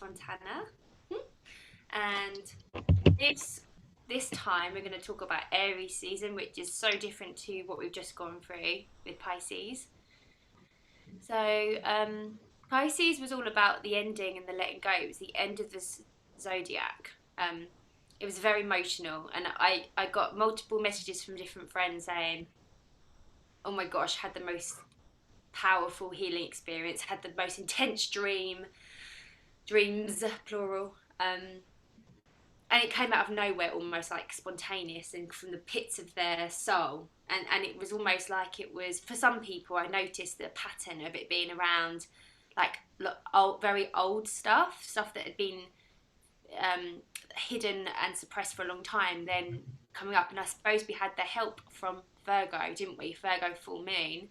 Fontanna, and this time we're going to talk about Aries season, which is so different to what we've just gone through with Pisces. So Pisces was all about the ending and the letting go. It was the end of the zodiac. It was very emotional, and I got multiple messages from different friends saying, oh my gosh, had the most powerful healing experience, had the most intense dreams, plural. And it came out of nowhere, almost like spontaneous and from the pits of their soul. And it was almost like it was, for some people, I noticed the pattern of it being around like old, very old stuff that had been hidden and suppressed for a long time, then coming up. And I suppose we had the help from Virgo, didn't we? Virgo full moon,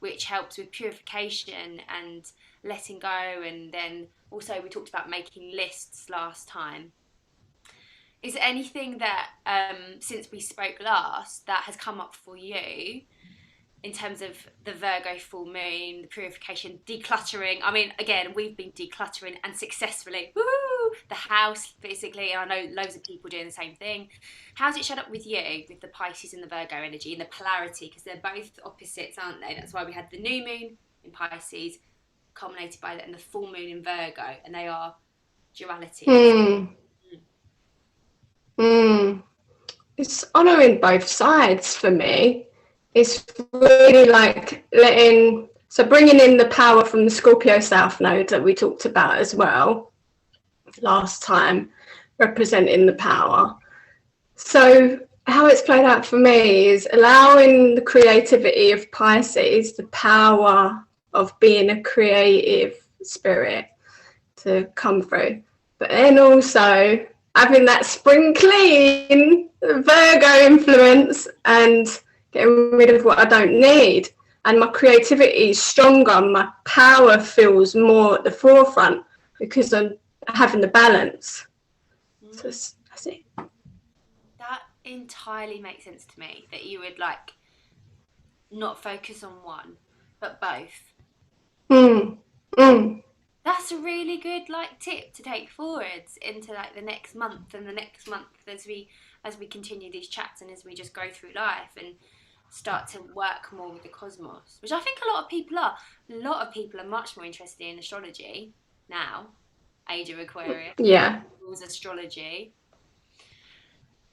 which helps with purification and letting go. And then also we talked about making lists last time. Is there anything that since we spoke last that has come up for you in terms of the Virgo full moon, the purification, decluttering? I mean, again, we've been decluttering and successfully. Woohoo! The house, physically. I know loads of people doing the same thing. How's it showed up with you, with the Pisces and the Virgo energy and the polarity? Because they're both opposites, aren't they? That's why we had the new moon in Pisces, culminated by that, and the full moon in Virgo, and they are dualities. It's honouring both sides for me. It's really like bringing in the power from the Scorpio South Node that we talked about as well last time, representing the power. So how it's played out for me is allowing the creativity of Pisces, the power of being a creative spirit, to come through. But then also having that spring clean Virgo influence and getting rid of what I don't need. And my creativity is stronger, my power feels more at the forefront because I'm having the balance. So that's it. That entirely makes sense to me, that you would like not focus on one, but both. That's a really good like tip to take forwards into like the next month and the next month as we continue these chats and as we just go through life and start to work more with the cosmos, which I think a lot of people are. A lot of people are much more interested in astrology now, age of Aquarius. Yeah. It was astrology.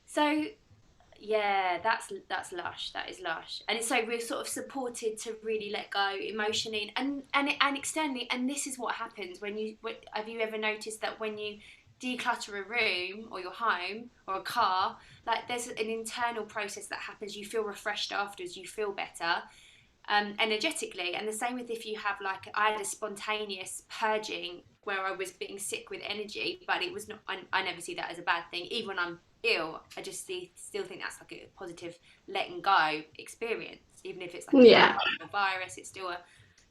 So yeah, that's lush. That is lush. And so we're sort of supported to really let go emotionally and externally. And this is what happens when have you ever noticed that when you declutter a room or your home or a car, like there's an internal process that happens. You feel refreshed afterwards, you feel better energetically. And the same with if you have like, I had a spontaneous purging where I was being sick with energy, but it was not, I never see that as a bad thing. Even when I'm ill, I just still think that's like a positive letting go experience. Even if it's like a virus, it's still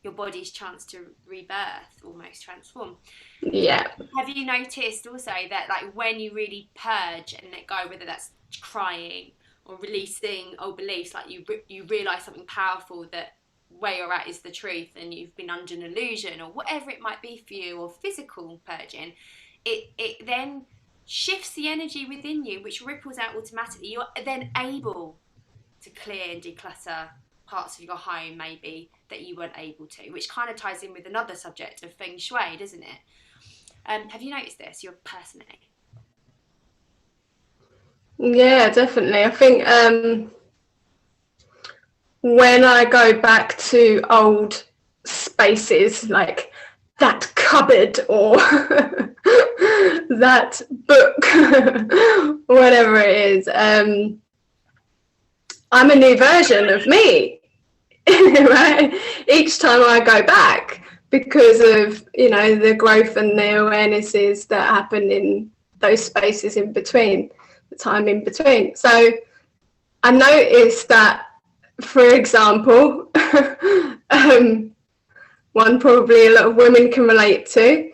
your body's chance to rebirth, almost transform. Yeah. Have you noticed also that like when you really purge and let go, whether that's crying or releasing old beliefs, like you realize something powerful, that where you're at is the truth and you've been under an illusion or whatever it might be for you, or physical purging, it then shifts the energy within you, which ripples out automatically. You're then able to clear and declutter parts of your home maybe that you weren't able to, which kind of ties in with another subject of feng shui, doesn't it? Have you noticed this, your personally? Yeah, definitely. I think when I go back to old spaces, like that cupboard or that book, whatever it is, I'm a new version of me, right? Each time I go back, because of, the growth and the awarenesses that happen in those spaces in between, the time in between. So I noticed that, for example, one probably a lot of women can relate to,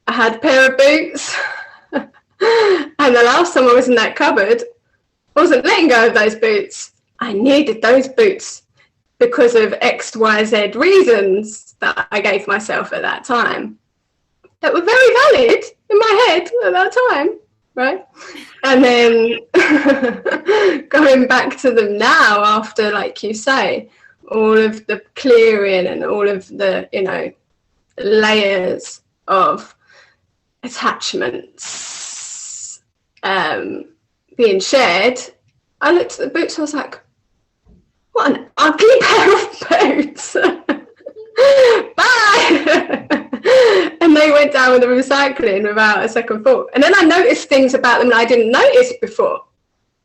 I had a pair of boots and the last time I was in that cupboard, I wasn't letting go of those boots. I needed those boots because of X, Y, Z reasons that I gave myself at that time. that were very valid in my head at that time, right? And then going back to them now after, like you say, all of the clearing and all of the, layers of attachments being shared, I looked at the boots and I was like, what an ugly pair of boots. Bye. And they went down with the recycling without a second thought. And then I noticed things about them that I didn't notice before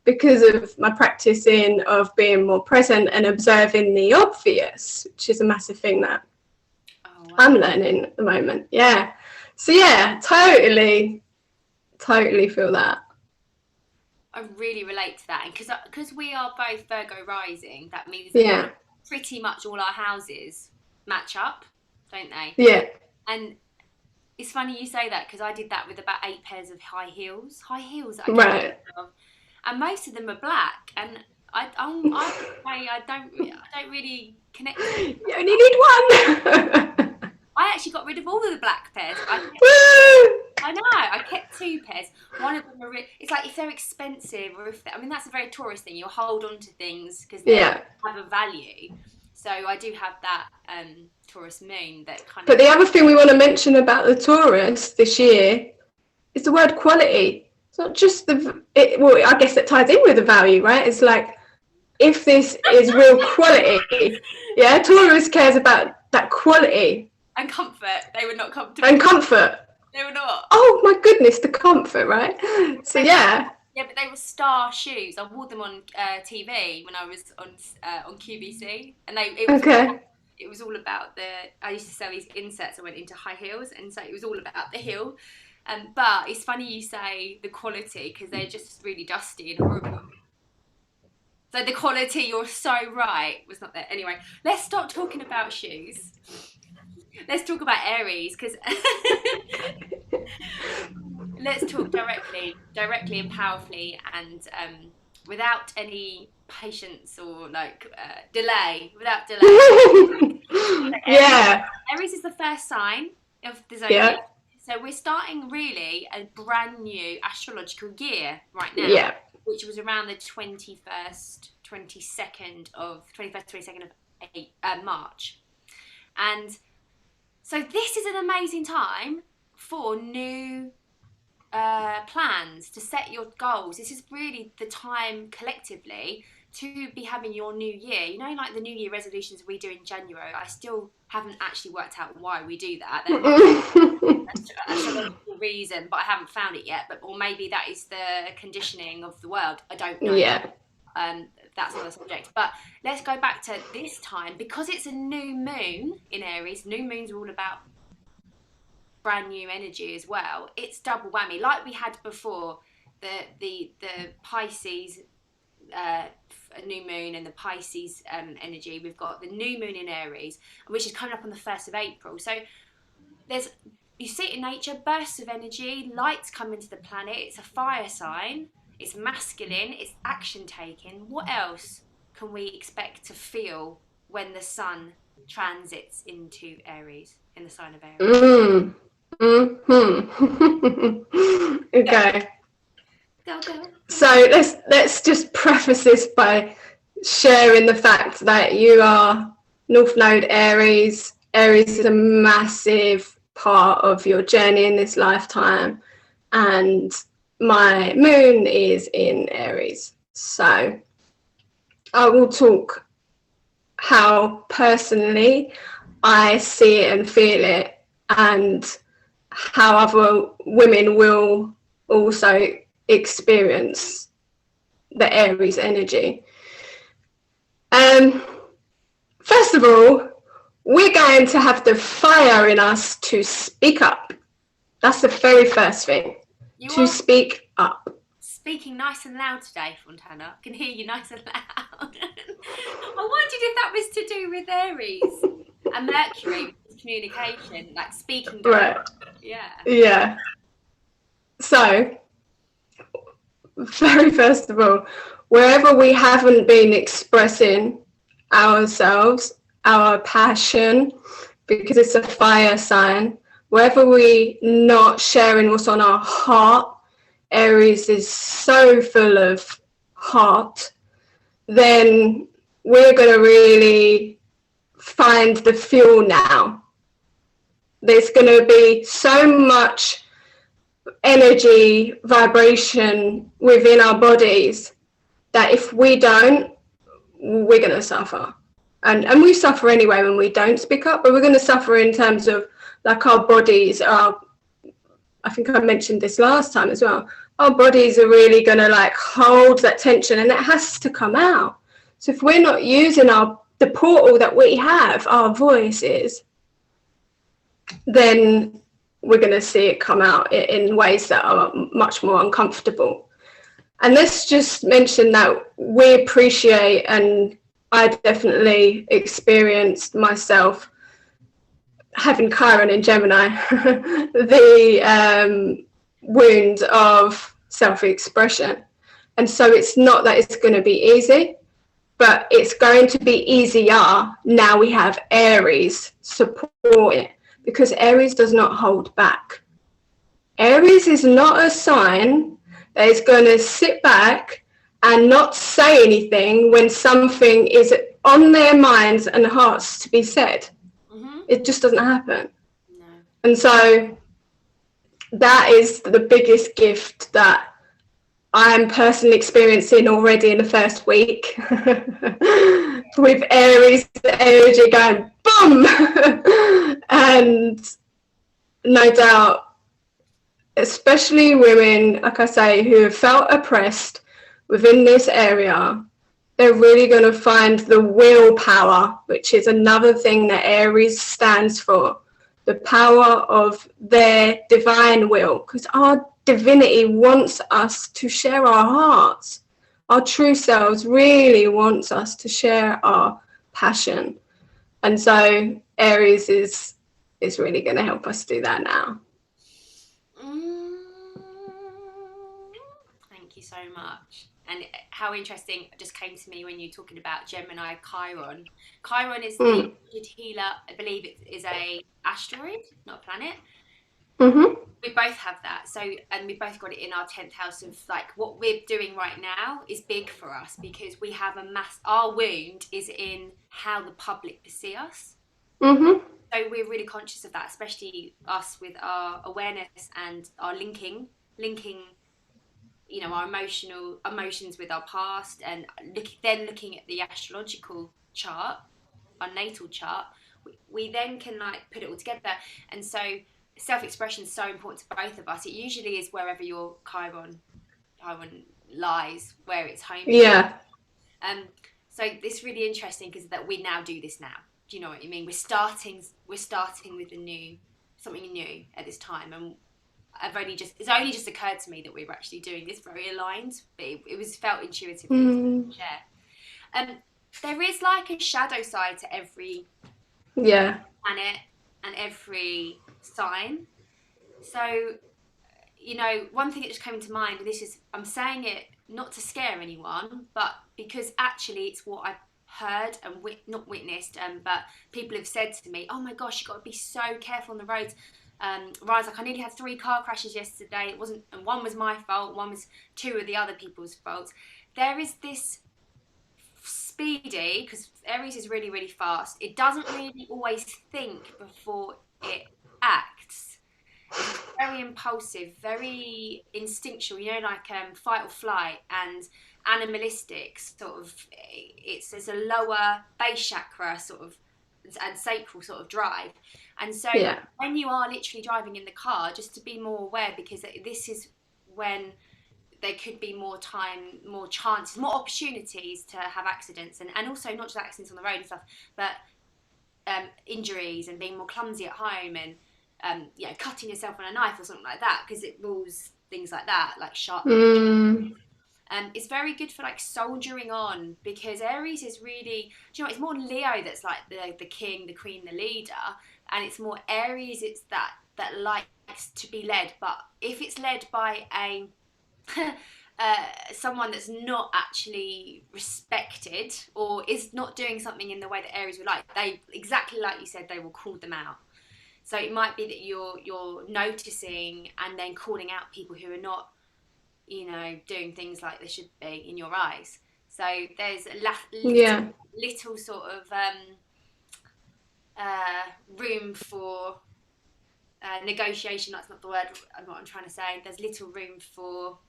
because of my practicing of being more present and observing the obvious, which is a massive thing that I'm learning at the moment. Yeah. So yeah, totally feel that. I really relate to that, and because we are both Virgo rising, that means pretty much all our houses match up, don't they? Yeah. And it's funny you say that, because I did that with about 8 pairs of high heels that I right. of, and most of them are black, and I don't really connect. You only need one. I actually got rid of all of the black pairs. I know. I kept 2 pairs. One of them it's like if they're expensive, or that's a very Taurus thing. You'll hold on to things because they have a value. So I do have that Taurus moon that kind of. But the other thing we want to mention about the Taurus this year is the word quality. It's not just I guess it ties in with the value, right? It's like, if this is real quality, Taurus cares about that quality. And comfort. They were not comfortable. And comfort. They were not. Oh my goodness, the comfort, right? So yeah. Yeah, but they were star shoes. I wore them on TV when I was on QVC, and it was all about I used to sell these inserts. I went into high heels, and so it was all about the heel. But it's funny you say the quality, because they're just really dusty and horrible. So the quality, you're so right, was not there. Anyway, let's stop talking about shoes. Let's talk about Aries, because let's talk directly and powerfully, and without any patience or delay. Without delay. Aries is the first sign of the zodiac. Yeah. So we're starting really a brand new astrological year right now. Yeah. Which was around the 21st, 22nd of March. And so this is an amazing time for new plans, to set your goals. This is really the time collectively to be having your new year. Like the New Year resolutions we do in January, I still haven't actually worked out why we do that. That's a reason, but I haven't found it yet. Or maybe that is the conditioning of the world. I don't know. Yeah. That's another subject. But let's go back to this time, because it's a new moon in Aries. New moons are all about brand new energy as well. It's double whammy, like we had before. The Pisces new moon and the Pisces energy. We've got the new moon in Aries, which is coming up on the 1st of April. So you see it in nature, bursts of energy, lights come into the planet. It's a fire sign. It's masculine, it's action taking. What else can we expect to feel when the sun transits into Aries, in the sign of Aries? Okay. Go. So let's just preface this by sharing the fact that you are North Node Aries. Aries is a massive part of your journey in this lifetime, and my moon is in Aries. So I will talk how personally I see it and feel it, and how other women will also experience the Aries energy. First of all, we're going to have the fire in us to speak up. That's the very first thing. To speak up. Speaking nice and loud today, Fontanna. I can hear you nice and loud. I wondered if that was to do with Aries and Mercury, communication, like speaking. Right. Yeah. So, very first of all, wherever we haven't been expressing ourselves, our passion, because it's a fire sign, wherever we not sharing what's on our heart, Aries is so full of heart, then we're going to really find the fuel now. There's going to be so much energy, vibration within our bodies that if we don't, we're going to suffer. And we suffer anyway when we don't speak up, but we're going to suffer in terms of like our bodies are, I think I mentioned this last time as well, our bodies are really going to like hold that tension, and it has to come out. So if we're not using the portal that we have, our voices, then we're going to see it come out in ways that are much more uncomfortable. And let's just mention that we appreciate, and I definitely experienced myself having Chiron in Gemini, the wound of self-expression. And so it's not that it's going to be easy, but it's going to be easier now we have Aries support it, because Aries does not hold back. Aries is not a sign that is going to sit back and not say anything when something is on their minds and hearts to be said. It just doesn't happen. No. And so that is the biggest gift that I'm personally experiencing already in the first week with Aries, the energy going boom. And no doubt, especially women, like I say, who have felt oppressed within this area, they're really going to find the willpower, which is another thing that Aries stands for, the power of their divine will, because our divinity wants us to share our hearts. Our true selves really wants us to share our passion. And so Aries is really going to help us do that now. Thank you so much. And how interesting it just came to me when you're talking about Gemini Chiron. Chiron is the healer. I believe it is a asteroid, not a planet. Mm-hmm. We both have that. So, and we both got it in our 10th house of like what we're doing right now is big for us because we have our wound is in how the public perceive us. Mm-hmm. So we're really conscious of that, especially us with our awareness and our linking, our emotions with our past, and then looking at the astrological chart, our natal chart, we then can like put it all together. And so self-expression is so important to both of us. It usually is wherever your Chiron lies, where it's home. Yeah. So it's really interesting because that we now do this now. Do you know what I mean? We're starting with something new at this time, and it's only just occurred to me that we were actually doing this very aligned, but it was felt intuitively to share. There is like a shadow side to every planet and every sign. So, one thing that just came to mind, and I'm saying it not to scare anyone, but because actually it's what I've heard and not witnessed, but people have said to me, oh my gosh, you've got to be so careful on the roads. Rise, like I nearly had 3 car crashes yesterday. It wasn't, and one was my fault, one was 2 of the other people's faults. There is this speedy, because Aries is really, really fast. It doesn't really always think before it acts. It's very impulsive, very instinctual, like fight or flight and animalistic sort of. There's a lower base chakra sort of and sacral sort of drive. And so when you are literally driving in the car, just to be more aware, because this is when there could be more time, more chances, more opportunities to have accidents, and also not just accidents on the road and stuff, but injuries and being more clumsy at home and cutting yourself on a knife or something like that, because it rules things like that, like sharp. It's very good for like soldiering on, because Aries is really, it's more Leo that's like the king, the queen, the leader, and it's more Aries, it's that likes to be led. But if it's led by a someone that's not actually respected or is not doing something in the way that Aries would like, they, exactly like you said, they will call them out. So it might be that you're noticing and then calling out people who are not, doing things like they should be in your eyes. So there's a Yeah. little sort of room for negotiation. That's not the word. What I'm trying to say. There's little room for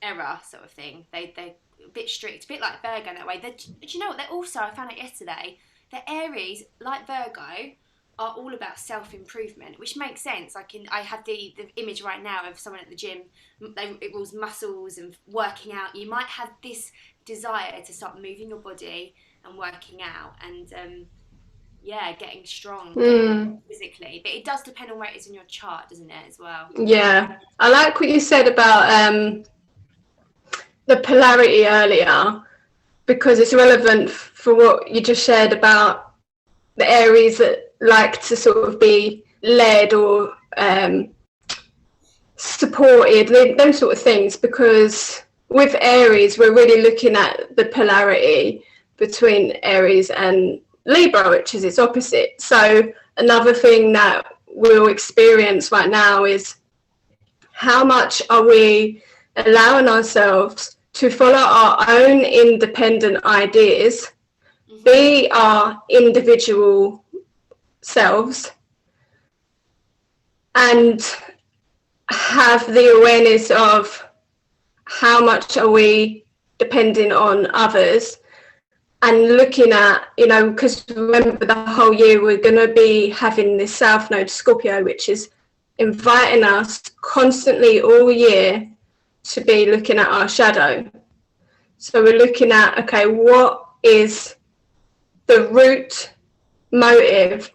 error, sort of thing. They're a bit strict, a bit like Virgo in that way. But you know what? They're also, I found out yesterday, that Aries, like Virgo, are all about self-improvement, which makes sense. I have the image right now of someone at the gym. It was muscles and working out. You might have this desire to start moving your body and working out and getting strong physically. But it does depend on where it is in your chart, doesn't it, as well? Yeah. I like what you said about the polarity earlier, because it's relevant for what you just shared about the Aries that like to sort of be led or supported, those sort of things, because with Aries we're really looking at the polarity between Aries and Libra, which is its opposite. So another thing that we'll experience right now is how much are we allowing ourselves to follow our own independent ideas, be our individual selves, and have the awareness of how much are we depending on others, and looking at, because remember the whole year we're going to be having this South Node Scorpio, which is inviting us constantly all year to be looking at our shadow. So we're looking at, okay, what is the root motive,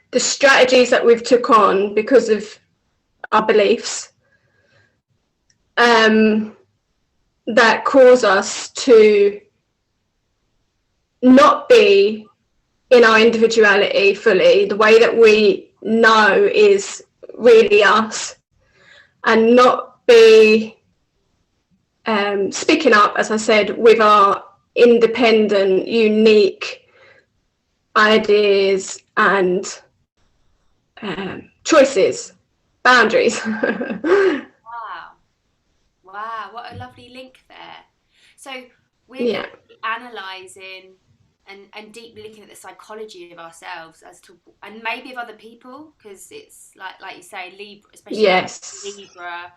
the strategies that we've took on because of our beliefs, that cause us to not be in our individuality fully, the way that we know is really us, and not be speaking up, as I said, with our independent, unique ideas and choices, boundaries. Wow, what a lovely link there. So we're going to be analysing and deeply looking at the psychology of ourselves and maybe of other people, because it's like you say, Libra, especially Libra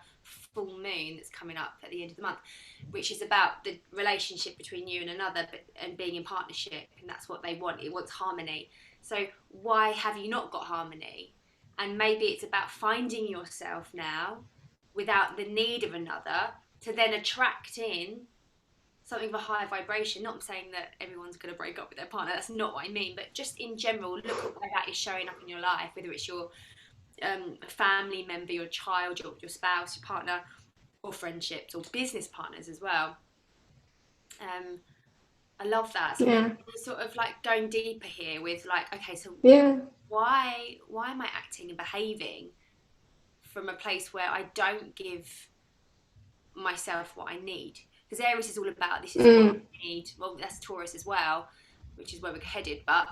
full moon that's coming up at the end of the month, which is about the relationship between you and another, and being in partnership, and that's what they want. It wants harmony. So why have you not got harmony? And maybe it's about finding yourself now without the need of another, to then attract in something of a higher vibration. Not saying that everyone's going to break up with their partner, that's not what I mean, but just in general, look at where that is showing up in your life, whether it's your family member, your child, your spouse, your partner, or friendships, or business partners as well. I love that. So we're sort of like going deeper here with like, okay, so why am I acting and behaving from a place where I don't give myself what I need? Because Aries is all about, this is what I need. Well, that's Taurus as well, which is where we're headed, but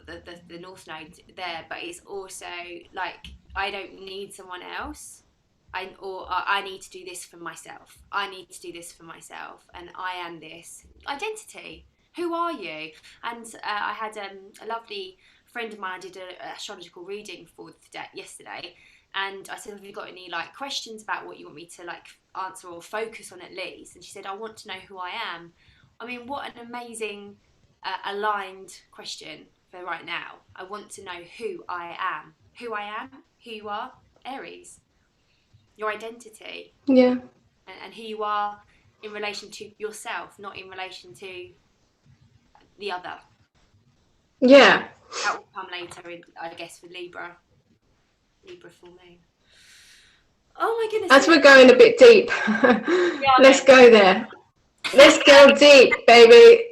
the North Node there. But it's also like, I don't need someone else. I need to do this for myself. I need to do this for myself, and I am this identity. Who are you? And I had a lovely friend of mine. I did an astrological reading for yesterday, and I said, have you got any like questions about what you want me to like answer or focus on at least? And she said, I want to know who I am. I mean, what an amazing aligned question for right now. I want to know who I am. Who I am, who you are, Aries. Your identity. Yeah. And who you are in relation to yourself, not in relation to the other. Yeah. That will come later, I guess, with Libra full moon. Oh my goodness. As we're going a bit deep, let's go there. Let's go deep, baby.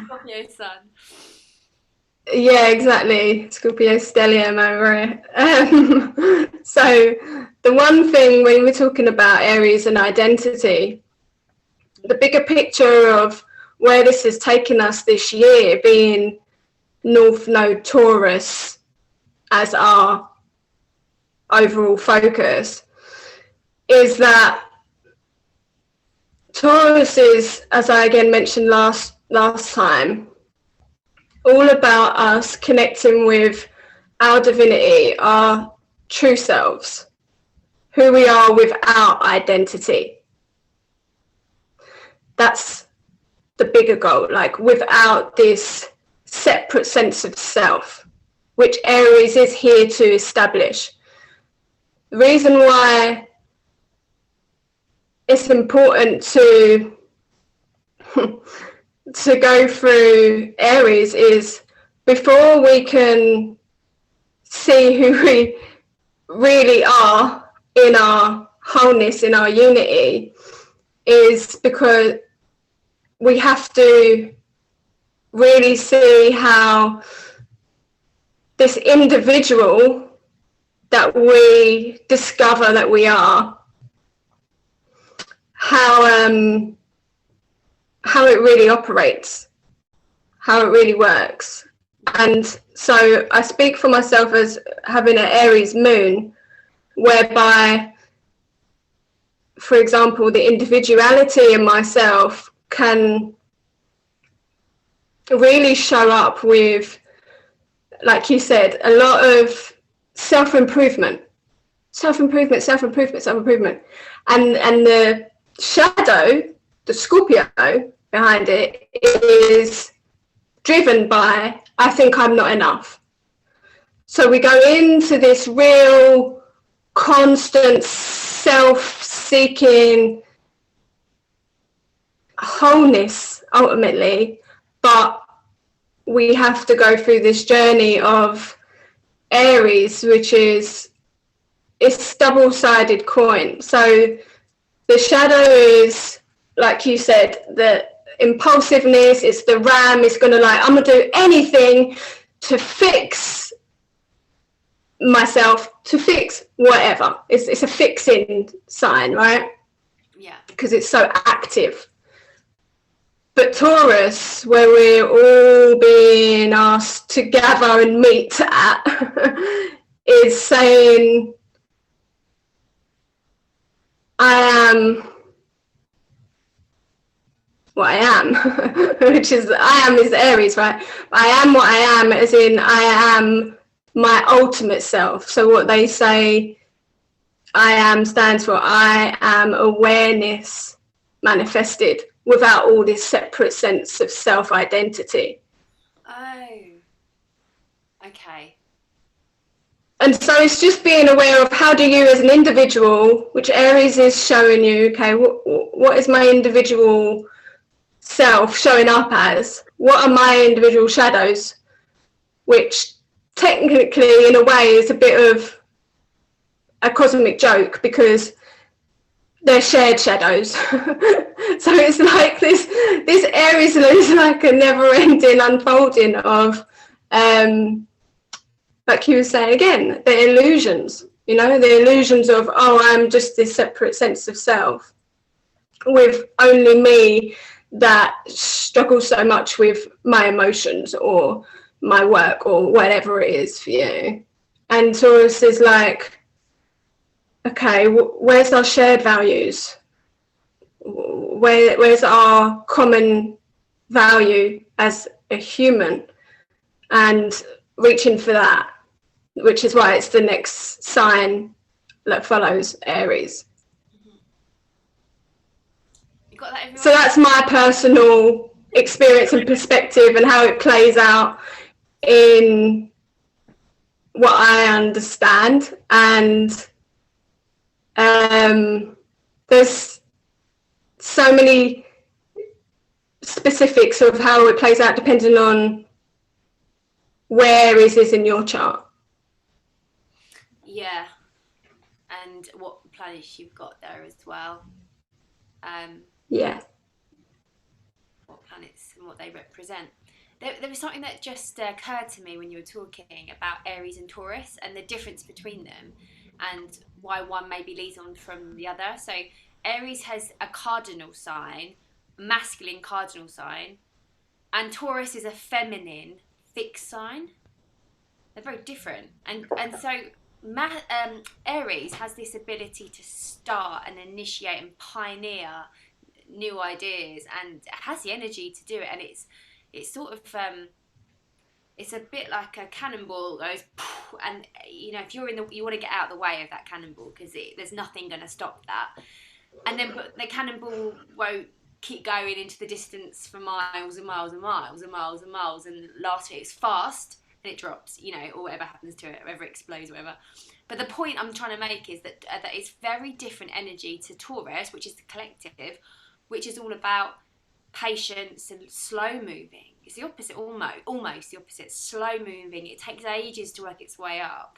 Scorpio sun. Yeah, exactly. Scorpio stellium over it. So the one thing when we're talking about Aries and identity, the bigger picture of where this has taken us this year, being North Node Taurus as our overall focus, is that Taurus is, as I again mentioned last time, all about us connecting with our divinity, our true selves, who we are without identity. That's the bigger goal, like without this separate sense of self, which Aries is here to establish. The reason why it's important to go through Aries is before we can see who we really are in our wholeness, in our unity, is because we have to really see how this individual that we discover that we are, how it really operates, how it really works. And so I speak for myself as having an Aries moon, whereby, for example, the individuality in myself can really show up with, like you said, a lot of self-improvement. And the shadow, the Scorpio behind it, is driven by, I think I'm not enough. So we go into this real constant self-seeking wholeness ultimately, but we have to go through this journey of Aries, which is, it's double-sided coin. So the shadow is, like you said, the impulsiveness, it's the ram, it's gonna like, I'm gonna do anything to fix myself, to fix whatever. It's a fixing sign, right? Yeah. Because it's so active. But Taurus, where we're all being asked to gather and meet at, is saying, I am what I am, which is, I am is Aries, right? I am what I am, as in I am my ultimate self. So what they say I am stands for, I am awareness manifested without all this separate sense of self-identity. Oh, okay. And so it's just being aware of how do you as an individual, which Aries is showing you, okay, what is my individual self showing up as? What are my individual shadows? Which technically, in a way, is a bit of a cosmic joke because they're shared shadows. So it's like this Aries is like a never-ending unfolding of, like you were saying again, the illusions, you know, the illusions of, oh, I'm just this separate sense of self with only me that struggles so much with my emotions or my work or whatever it is for you. And Taurus is like, okay, where's our shared values? Where's our common value as a human? And reaching for that, which is why it's the next sign that follows Aries. You got that, everyone? So that's my personal experience and perspective and how it plays out in what I understand. And there's so many specifics of how it plays out depending on where is this in your chart. Yeah, and what planets you've got there as well. Yeah. What planets and what they represent. There was something that just occurred to me when you were talking about Aries and Taurus and the difference between them and why one maybe leads on from the other. So Aries has a cardinal sign, masculine cardinal sign, and Taurus is a feminine fixed sign. They're very different, and so Aries has this ability to start and initiate and pioneer new ideas, and has the energy to do it. And it's sort of it's a bit like a cannonball that goes, and if you're you want to get out of the way of that cannonball, because there's nothing going to stop that. And then but the cannonball won't keep going into the distance for miles and miles and miles and miles and miles, and lastly it's fast and it drops, or whatever happens to it, whether it explodes or whatever. But the point I'm trying to make is that it's very different energy to Taurus, which is the collective, which is all about patience and slow moving. It's the opposite, almost the opposite. Slow moving. It takes ages to work its way up.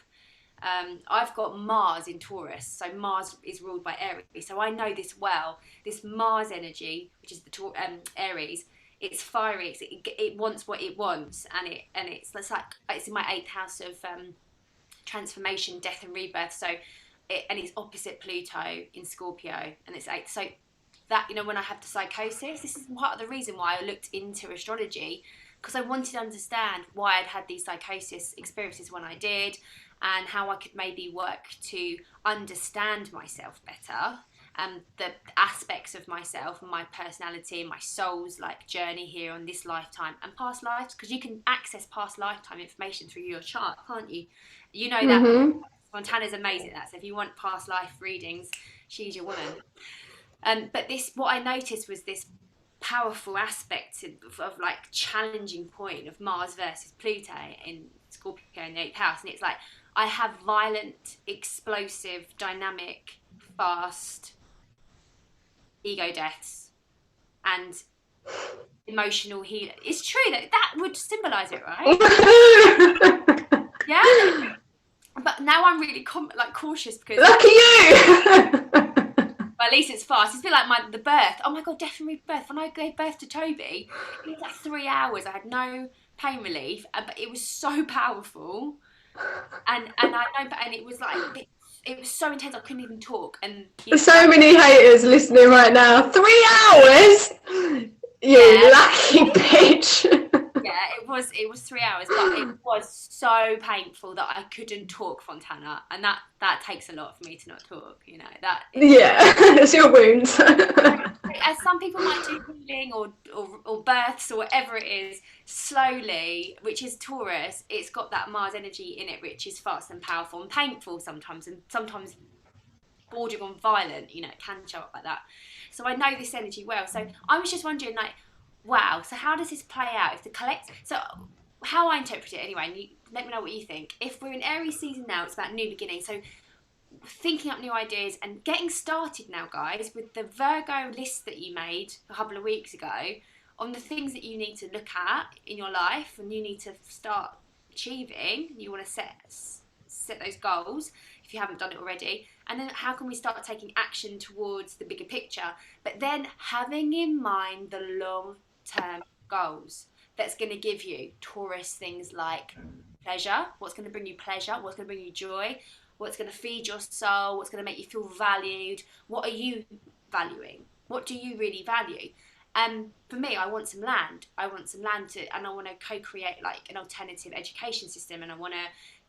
I've got Mars in Taurus, so Mars is ruled by Aries. So I know this well. This Mars energy, which is the Aries, it's fiery. It wants what it wants, and it's like it's in my 8th house of transformation, death, and rebirth. So it's opposite Pluto in Scorpio, and it's 8th. So that, when I had the psychosis, this is part of the reason why I looked into astrology, because I wanted to understand why I'd had these psychosis experiences when I did, and how I could maybe work to understand myself better, and the aspects of myself and my personality and my soul's journey here on this lifetime and past lives, because you can access past lifetime information through your chart, can't you? You know that. Mm-hmm. Fontanna's amazing at that. So if you want past life readings, she's your woman. But what I noticed was this powerful aspect of challenging point of Mars versus Pluto in Scorpio in the 8th house, and it's like I have violent, explosive, dynamic, fast ego deaths and emotional healing. It's true that would symbolise it, right? Yeah. But now I'm really cautious, because lucky you. Well, at least it's fast. It's a bit like the birth. Oh my God, death and rebirth. When I gave birth to Toby, it was 3 hours. I had no pain relief, but it was so powerful. And I know, and it was it was so intense. I couldn't even talk. And there's so many haters listening right now. 3 hours, you lucky bitch. Yeah, it was 3 hours, but it was so painful that I couldn't talk, Fontana, and that takes a lot for me to not talk. It's your wounds. As some people might do healing or births or whatever it is, slowly, which is Taurus, it's got that Mars energy in it, which is fast and powerful and painful sometimes, and sometimes bordering on violent. It can show up like that. So I know this energy well. So I was just wondering, wow, so how does this play out? So how I interpret it anyway, and you let me know what you think. If we're in Aries season now, it's about new beginnings. So thinking up new ideas and getting started now, guys, with the Virgo list that you made a couple of weeks ago on the things that you need to look at in your life and you need to start achieving. You want to set those goals if you haven't done it already. And then how can we start taking action towards the bigger picture? But then having in mind the long-term goals that's going to give you Taurus things like pleasure. What's going to bring you pleasure? What's going to bring you joy? What's going to feed your soul? What's going to make you feel valued? What are you valuing? What do you really value? For me, I want some land. And I want to co-create an alternative education system, and I want to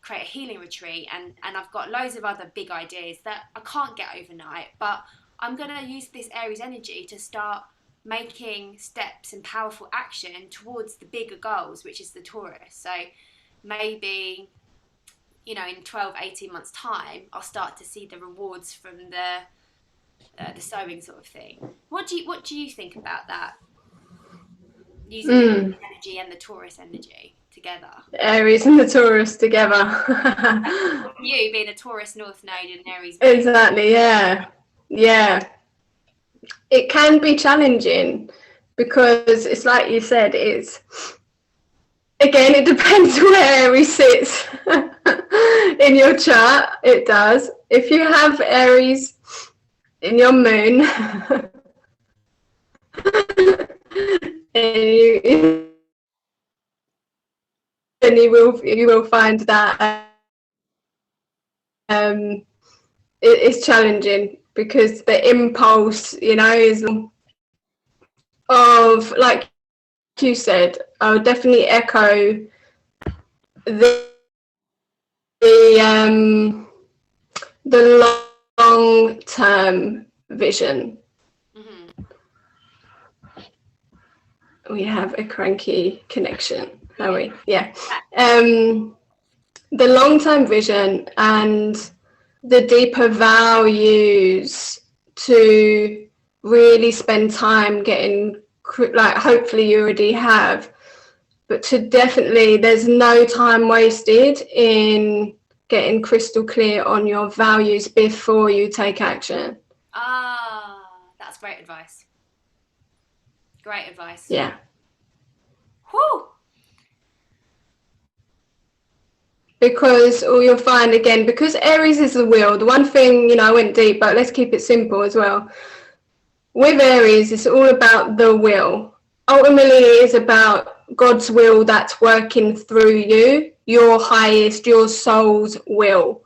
create a healing retreat, and I've got loads of other big ideas that I can't get overnight, but I'm going to use this Aries energy to start making steps and powerful action towards the bigger goals, which is the Taurus. So maybe, in 12, 18 months time, I'll start to see the rewards from the sowing sort of thing. What do you think about that? Using the Aries energy and the Taurus energy together. Aries and the Taurus together. You being a Taurus North Node and Aries. Exactly, yeah. It can be challenging because it's like you said, it depends where Aries sits in your chart. It does. If you have Aries in your moon, and you will find that it's challenging because the impulse, is of, like you said, I would definitely echo the the the long term vision. Mm-hmm. We have a cranky connection, are Yeah. we? Yeah. The long term vision and the deeper values to really spend time getting, like, hopefully you already have, but to definitely, there's no time wasted in getting crystal clear on your values before you take action. Ah, that's great advice. Great advice. Yeah. Whew. Because, or you'll find again, because Aries is the wheel, the one thing, I went deep, but let's keep it simple as well. With Aries, it's all about the will. Ultimately, it is about God's will that's working through you, your highest, your soul's will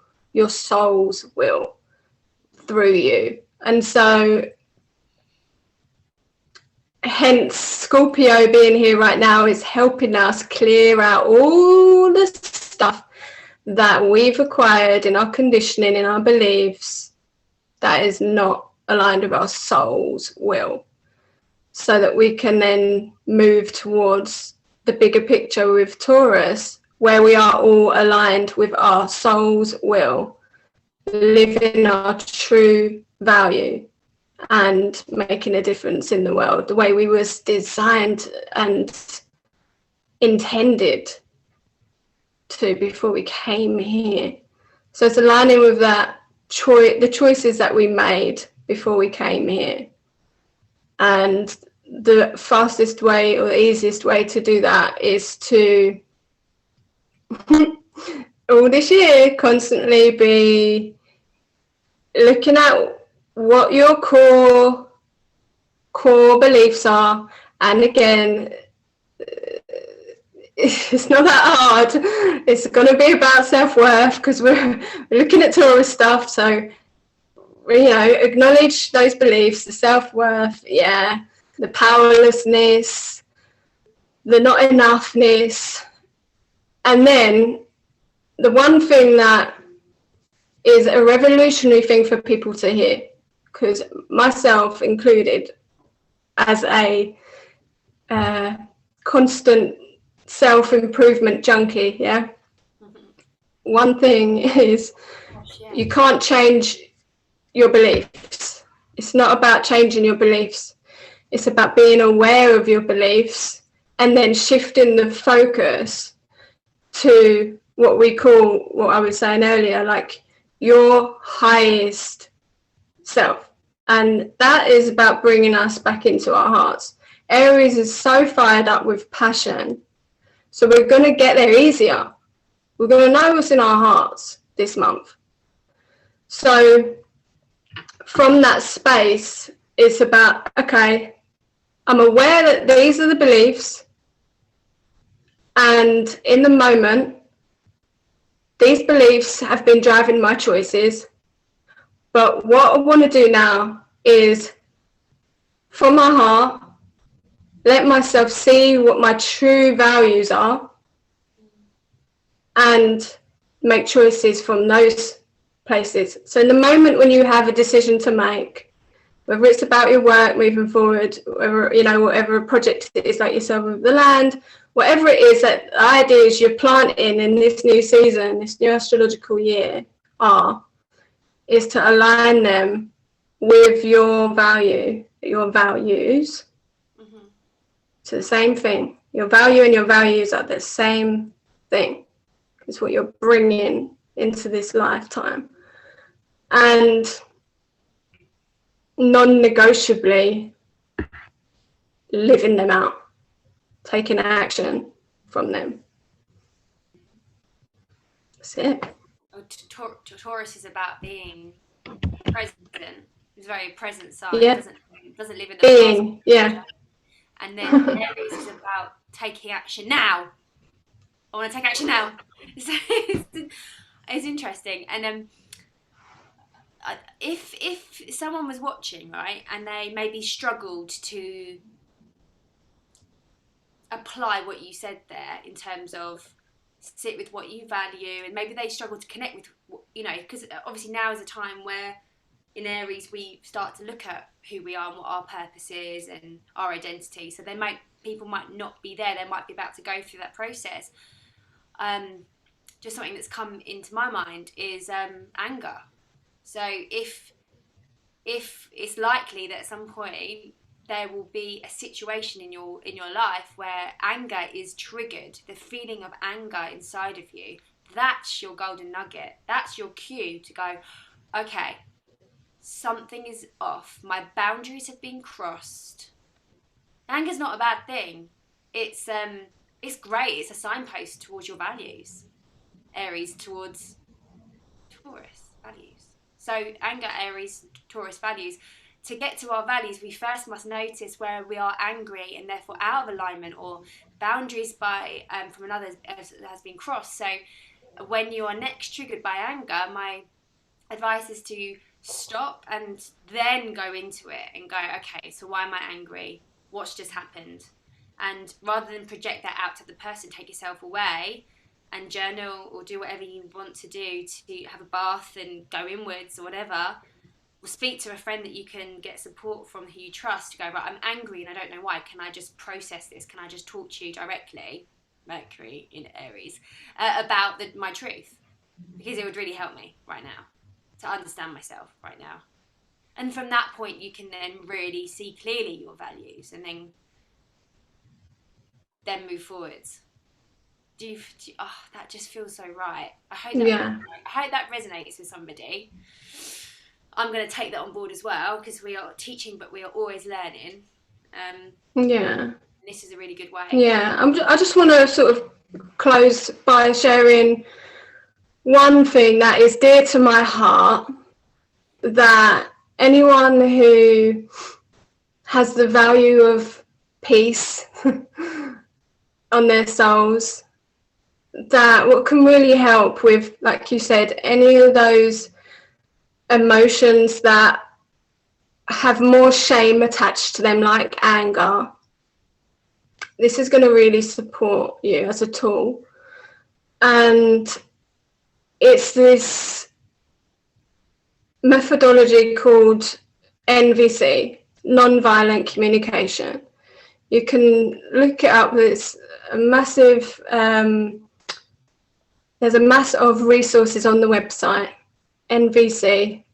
through you. And so, hence, Scorpio being here right now is helping us clear out all the stuff that we've acquired in our conditioning, in our beliefs, that is not aligned with our soul's will, so that we can then move towards the bigger picture with Taurus, where we are all aligned with our soul's will, living our true value and making a difference in the world the way we was designed and intended to before we came here. So it's aligning with that the choices that we made before we came here. And the fastest way or the easiest way to do that is to all this year constantly be looking at what your core beliefs are. And again, it's not that hard. It's going to be about self-worth, because we're looking at Taurus stuff. So, acknowledge those beliefs, the self-worth, the powerlessness, the not enoughness. And then the one thing that is a revolutionary thing for people to hear, because myself included, as a constant self-improvement junkie, one thing is, you can't change your beliefs. It's not about changing your beliefs. It's about being aware of your beliefs and then shifting the focus to what I was saying earlier, like your highest self. And that is about bringing us back into our hearts. Aries is so fired up with passion. So we're going to get there easier. We're going to know what's in our hearts this month. So from that space, it's about, okay, I'm aware that these are the beliefs, and in the moment, these beliefs have been driving my choices. But what I want to do now is, from my heart, let myself see what my true values are and make choices from those places. So in the moment when you have a decision to make, whether it's about your work moving forward, whatever project it is, like yourself with the land, whatever it is, that the ideas you're planting in this new season, this new astrological year, is to align them with your values. Mm-hmm. So the same thing. Your value and your values are the same thing. It's what you're bringing into this lifetime. And non-negotiably living them out, taking action from them. That's it. Taurus is about being present. It's a very present sign. Yeah. Doesn't live in the being, past. yeah. And then Aries is about taking action now. I want to take action now. It's interesting. And if someone was watching, right, and they maybe struggled to apply what you said there in terms of sit with what you value, and maybe they struggle to connect with, you know, because obviously now is a time where in Aries we start to look at who we are and what our purpose is and our identity. So people might not be there. They might be about to go through that process. Just something that's come into my mind is anger. So if it's likely that at some point there will be a situation in your life where anger is triggered, the feeling of anger inside of you, that's your golden nugget. That's your cue to go, okay, something is off. My boundaries have been crossed. Anger's not a bad thing. It's great. It's a signpost towards your values. Aries towards Taurus values. So anger, Aries, Taurus values. To get to our values, we first must notice where we are angry and therefore out of alignment, or boundaries from another has been crossed. So when you are next triggered by anger, my advice is to stop and then go into it and go, okay, so why am I angry? What's just happened? And rather than project that out to the person, take yourself away and journal or do whatever you want to do, to have a bath and go inwards or whatever. Or speak to a friend that you can get support from, who you trust, to go, right, I'm angry and I don't know why. Can I just process this? Can I just talk to you directly, Mercury in Aries, about my truth? Because it would really help me right now to understand myself right now. And from that point, you can then really see clearly your values and then move forwards. That just feels so right. I hope that resonates with somebody. I'm going to take that on board as well, because we are teaching, but we are always learning. This is a really good way. I just want to sort of close by sharing one thing that is dear to my heart, that anyone who has the value of peace on their souls, that what can really help with, like you said, any of those emotions that have more shame attached to them, like anger, this is going to really support you as a tool. And it's this methodology called NVC, non-violent communication. You can look it up. It's a massive, there's a mass of resources on the website, nvc/uk.com,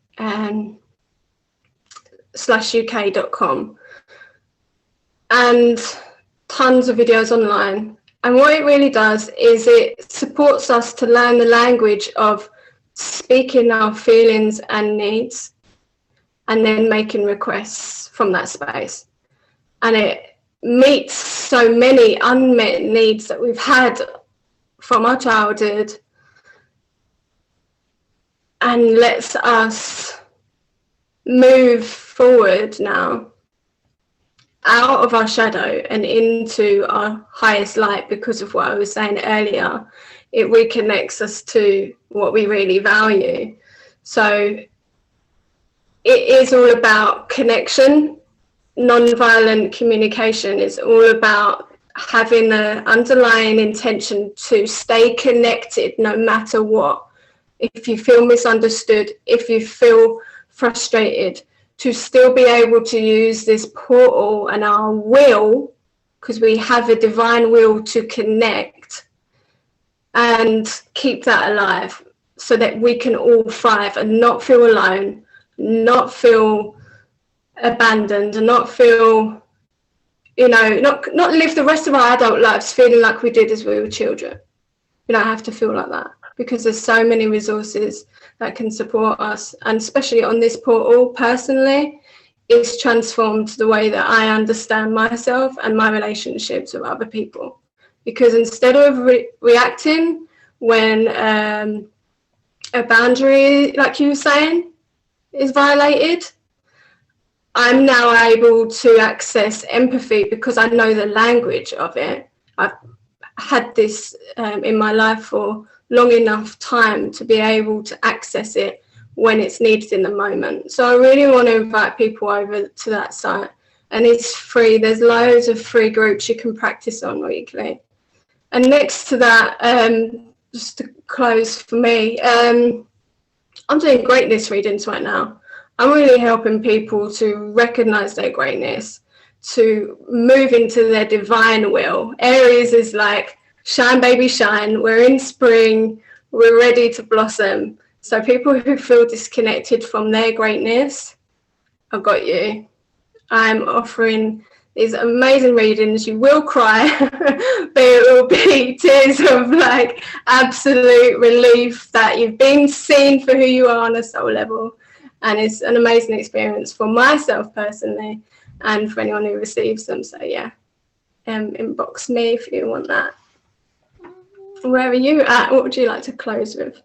and tons of videos online. And what it really does is it supports us to learn the language of speaking our feelings and needs, and then making requests from that space. And it meets so many unmet needs that we've had from our childhood, and lets us move forward now out of our shadow and into our highest light. Because of what I was saying earlier, it reconnects us to what we really value. So it is all about connection. Non-violent communication is all about having an underlying intention to stay connected no matter what. If you feel misunderstood, if you feel frustrated, to still be able to use this portal and our will, because we have a divine will to connect, and keep that alive so that we can all thrive and not feel alone, not feel abandoned, and not feel, not live the rest of our adult lives feeling like we did as we were children. We don't have to feel like that, because there's so many resources that can support us. And especially on this portal, personally, it's transformed the way that I understand myself and my relationships with other people. Because instead of reacting when a boundary, like you were saying, is violated, I'm now able to access empathy because I know the language of it. I've had this in my life for long enough time to be able to access it when it's needed in the moment. So I really want to invite people over to that site, and it's free. There's loads of free groups you can practice on weekly. And next to that, just to close for me, I'm doing greatness readings right now. I'm really helping people to recognize their greatness, to move into their divine will. Aries is like, shine, baby, shine. We're in spring. We're ready to blossom. So people who feel disconnected from their greatness, I've got you. I'm offering these amazing readings. You will cry, but it will be tears of like absolute relief that you've been seen for who you are on a soul level. And it's an amazing experience for myself personally and for anyone who receives them. So yeah, inbox me if you want that. Where are you at? What would you like to close with?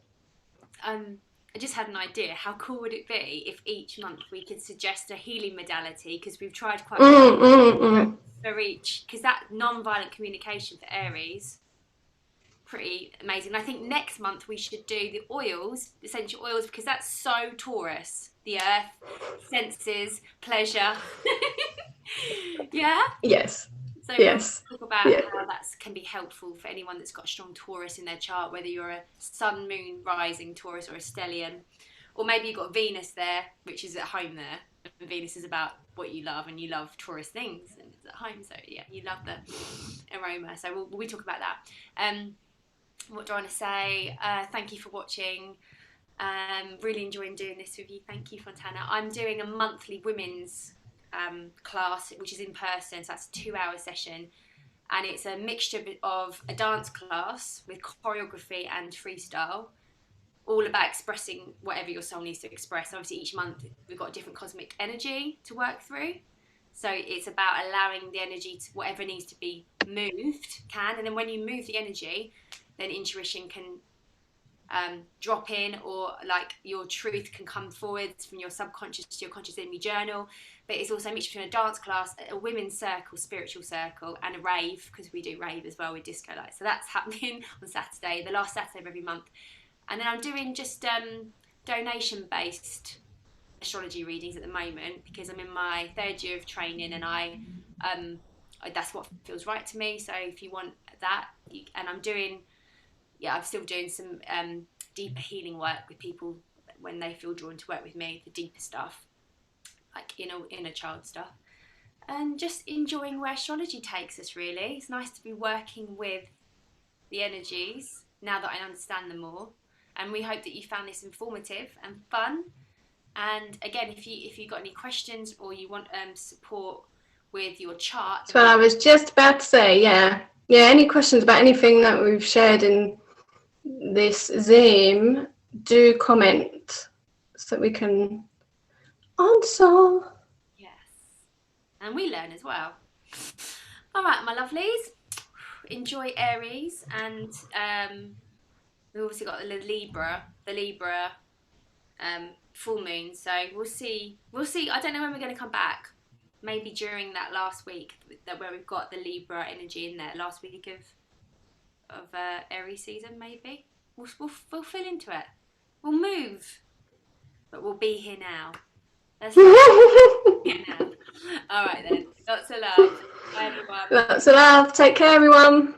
I just had an idea. How cool would it be if each month we could suggest a healing modality? Because we've tried quite a few for each. Because that non-violent communication for Aries, pretty amazing. I think next month we should do the oils, essential oils, because that's so Taurus. The earth, senses, pleasure. Yeah? Yes. So yes. we'll talk about how that can be helpful for anyone that's got a strong Taurus in their chart, whether you're a sun, moon, rising Taurus or a stellium. Or maybe you've got Venus there, which is at home there. And Venus is about what you love, and you love Taurus things, and it's at home. So yeah, you love the aroma. So we'll talk about that. What do I want to say? Thank you for watching. Really enjoying doing this with you. Thank you, Fontanna. I'm doing a monthly women's class, which is in person, so that's a 2-hour session, and it's a mixture of a dance class with choreography and freestyle, all about expressing whatever your soul needs to express. Obviously each month we've got a different cosmic energy to work through, so it's about allowing the energy to whatever needs to be moved and then when you move the energy, then intuition can drop in, or like your truth can come forwards from your subconscious to your conscious in your journal. But it's also a mixture between a dance class, a women's circle, spiritual circle, and a rave, because we do rave as well with disco lights. So that's happening on Saturday, the last Saturday of every month. And then I'm doing just donation based astrology readings at the moment, because I'm in my 3rd year of training, and I that's what feels right to me. So if you want that, and I'm still doing some deeper healing work with people when they feel drawn to work with me, the deeper stuff, like inner child stuff, and just enjoying where astrology takes us. Really, it's nice to be working with the energies now that I understand them more, and we hope that you found this informative and fun. And again, if you got any questions or you want support with your chart, that's what I was just about to say. Yeah, any questions about anything that we've shared in this Zoom, do comment so that we can answer. Yes, and we learn as well. All right, my lovelies, enjoy Aries, and we've obviously got the Libra full moon. So we'll see. I don't know when we're going to come back. Maybe during that last week where we've got the Libra energy in there, last week of Aries season. Maybe we'll fill into it. We'll move, but we'll be here now. That's here now. All right then. Lots of love. Bye everyone. Lots of love. Take care, everyone.